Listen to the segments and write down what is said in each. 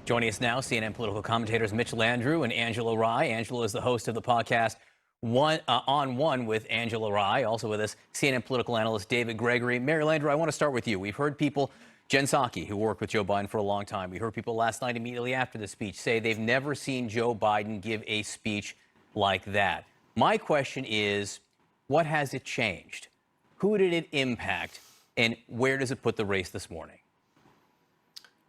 Joining us now, CNN political commentators Mitch Landrieu and Angela Rye. Angela is the host of the podcast On One with Angela Rye. Also with us, CNN political analyst David Gregory. Mary Landrieu, I want to start with you. We've heard people, Jen Psaki, who worked with Joe Biden for a long time, we heard people last night immediately after the speech say they've never seen Joe Biden give a speech like that. My question is, what has it changed? Who did it impact? And where does it put the race this morning?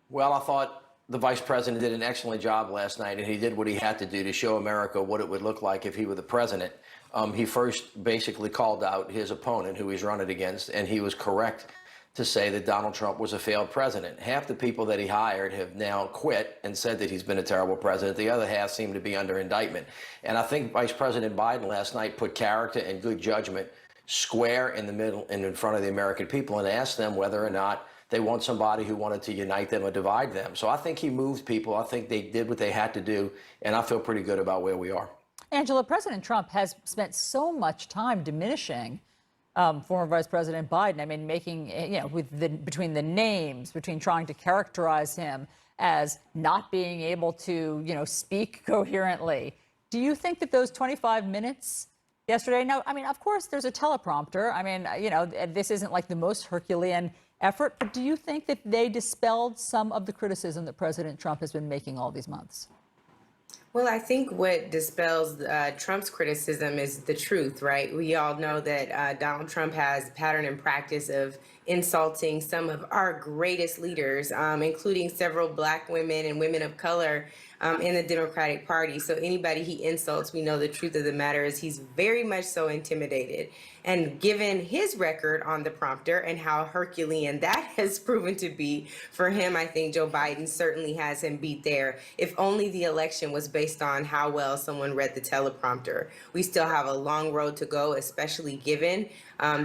Well, I thought the vice president did an excellent job last night, and he did what he had to do to show America what it would look like if he were the president. He first basically called out his opponent, who he's running against, and he was correct to say that Donald Trump was a failed president. Half the people that he hired have now quit and said that he's been a terrible president. The other half seem to be under indictment. And I think Vice President Biden last night put character and good judgment square in the middle and in front of the American people and asked them whether or not they want somebody who wanted to unite them or divide them. So I think he moved people. I think they did what they had to do, and I feel pretty good about where we are. Angela, President Trump has spent so much time diminishing former Vice President Biden. I mean, making, between the names, between trying to characterize him as not being able to, speak coherently. Do you think that those 25 minutes yesterday, now, I mean, of course, there's a teleprompter. I mean, this isn't like the most Herculean effort, but do you think that they dispelled some of the criticism that President Trump has been making all these months? Well, I think what dispels Trump's criticism is the truth, right? We all know that Donald Trump has a pattern and practice of insulting some of our greatest leaders, including several Black women and women of color in the Democratic Party. So anybody he insults, we know the truth of the matter is he's very much so intimidated. And given his record on the prompter and how Herculean that has proven to be for him, I think Joe Biden certainly has him beat there. If only the election was based on how well someone read the teleprompter. We still have a long road to go, especially given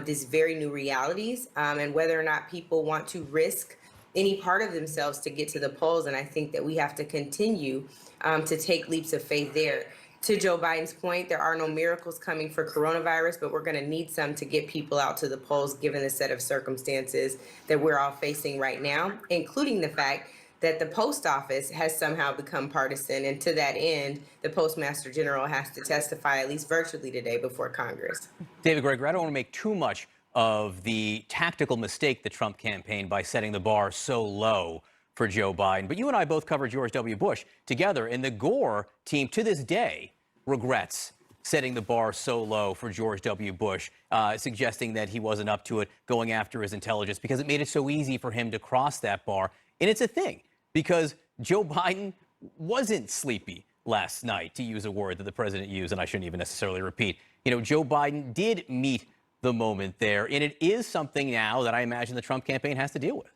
these very new realities and whether or not people want to risk any part of themselves to get to the polls. And I think that we have to continue to take leaps of faith there. To Joe Biden's point, there are no miracles coming for coronavirus, but we're going to need some to get people out to the polls, given the set of circumstances that we're all facing right now, including the fact that the post office has somehow become partisan. And to that end, the Postmaster General has to testify, at least virtually today, before Congress. David Gregory, I don't want to make too much of the tactical mistake the Trump campaign by setting the bar so low for Joe Biden. But you and I both covered George W. Bush together, and the Gore team to this day regrets setting the bar so low for George W. Bush, suggesting that he wasn't up to it, going after his intelligence, because it made it so easy for him to cross that bar. And it's a thing, because Joe Biden wasn't sleepy last night, to use a word that the president used, and I shouldn't even necessarily repeat. Joe Biden did meet the moment there, and it is something now that I imagine the Trump campaign has to deal with.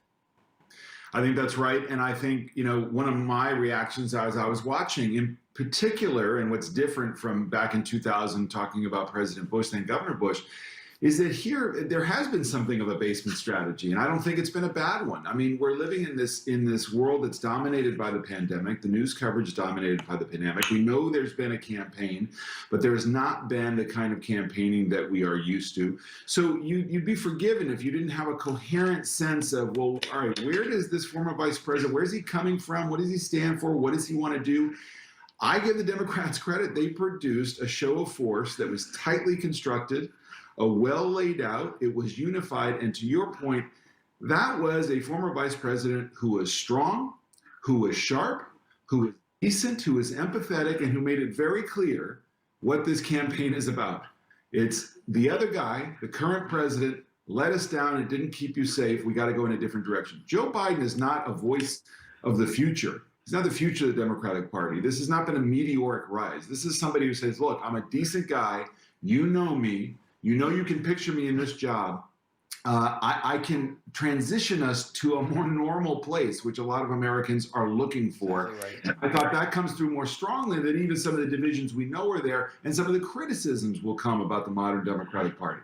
I think that's right. And I think, one of my reactions as I was watching in particular, and what's different from back in 2000 talking about President Bush than Governor Bush, is that here there has been something of a basement strategy, and I don't think it's been a bad one. I mean, we're living in this world that's dominated by the pandemic. The news coverage is dominated by the pandemic. We know there's been a campaign, but there's not been the kind of campaigning that we are used to. So you'd be forgiven if you didn't have a coherent sense of, well, all right, where does this former vice president, where's he coming from? What does he stand for? What does he want to do? I give the Democrats credit. They produced a show of force that was tightly constructed, well laid out, it was unified, and to your point, that was a former vice president who was strong, who was sharp, who was decent, who was empathetic, and who made it very clear what this campaign is about. It's the other guy, the current president, let us down, it didn't keep you safe, we got to go in a different direction. Joe Biden is not a voice of the future. He's not the future of the Democratic Party. This has not been a meteoric rise. This is somebody who says, look, I'm a decent guy, you know me, you can picture me in this job. I can transition us to a more normal place, which a lot of Americans are looking for. Right. I thought that comes through more strongly than even some of the divisions we know are there, and some of the criticisms will come about the modern Democratic Party.